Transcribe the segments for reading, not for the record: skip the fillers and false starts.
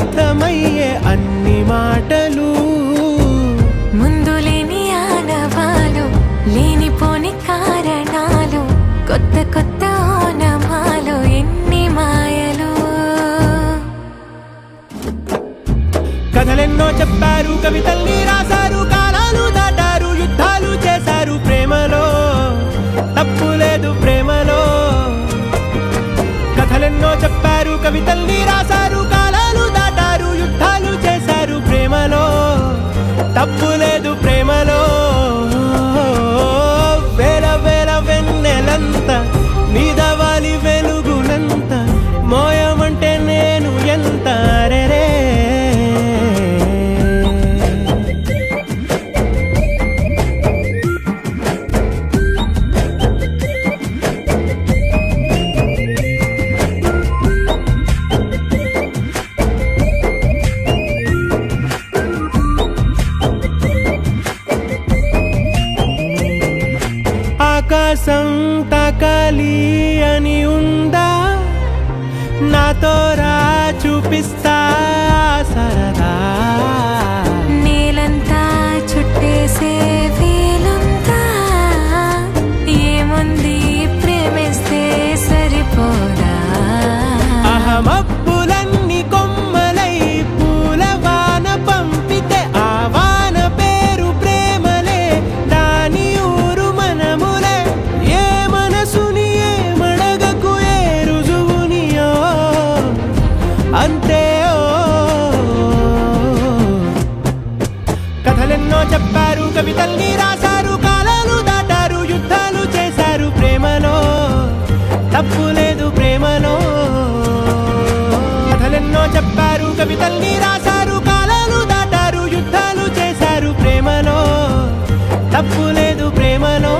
అర్థమయ్యే అన్ని మాటలు ముందు లేని ఆనవాలు లేనిపోని కారణాలు కొత్త కొత్త ఓనమాలు ఎన్ని మాయలు కథలెన్నో చెప్పారు కవితల్ని రాశారు కాలాలు దాటారు యుద్ధాలు చేశారు ప్రేమలో తప్పు లేదు ప్రేమలో కథలెన్నో చెప్పారు కవితల్ని రాశారు కాలాలు దాటారు యుద్ధాలు చేశారు ప్రేమలో తప్పు లేదు ప్రేమలో వేల వేల వెన్నెలంత నీదవాలి వెలుగునంత మోయమంటే నేను ఎంత రే ఆకాశం తాకాలి అని ఉందా నాతో రా చూపిస్తా సరదా నేలంతా చుట్టేసే వీలుందా ఏముంది ప్రేమిస్తే సరిపోదా అహమబ్బులన్నీ కొమ్మలై పూలవాన పంపితే ఆ వాన పేరు ప్రేమలే దాని ఊరు మనములే ఏ మనసుని ఏ మడగకు ఏ రుజువునియో అంతే కథలెన్నో చెప్పారు కవితల్ని రాశారు కాలాలు దాటారు యుద్ధాలు చేశారు ప్రేమలో తప్పు లేదు ప్రేమలో కథలెన్నో చెప్పారు కవితల్ని రాశారు కాలాలు దాటారు యుద్ధాలు చేశారు ప్రేమలో తప్పు లేదు ప్రేమలో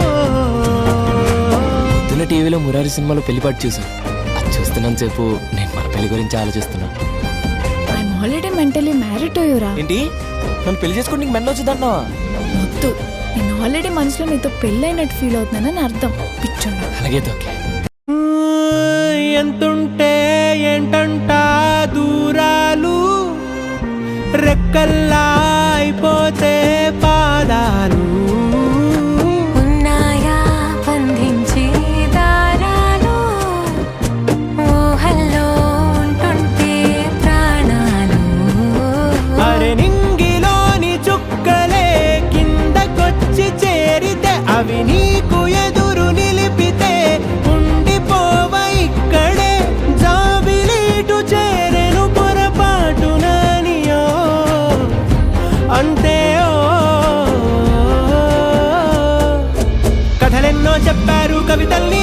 పొద్దున్న టీవీలో మురారి సినిమాలో పెళ్లిపాటు చూసాను అది చూస్తున్నంత సేపు నేను మన పెళ్లి గురించి ఆలోచిస్తున్నా I'm already mentally married to యురా. ఏంటి నన్ను పెళ్లి చేసుకుని నీకు మెండ వచ్చిందన్నావా వద్దు, నేను ఆల్రెడీ మనసులో నీతో పెళ్ళైనట్టు ఫీల్ అవుతున్నానని అర్థం. పిచ్చోడా. అలాగే ఓకే. ఎంతుంటే ఏంటంట దూరాలు రెక్కల్లా అయిపోతే పాదాలు ఉన్నాయా బంధించే దారాలు ఊహల్లో ఉంటుంటే ప్రాణాలు అరే నింగిలోని చుక్కలే కిందకొచ్చి చేరితే అవి నీకు ఎదురు నిలిపితే ఉండిపోవ ఇక్కడే జాబిలీటు చేరెను పొరపాటుననియో అంతే కథలెన్నో చెప్పారు కవితల్ని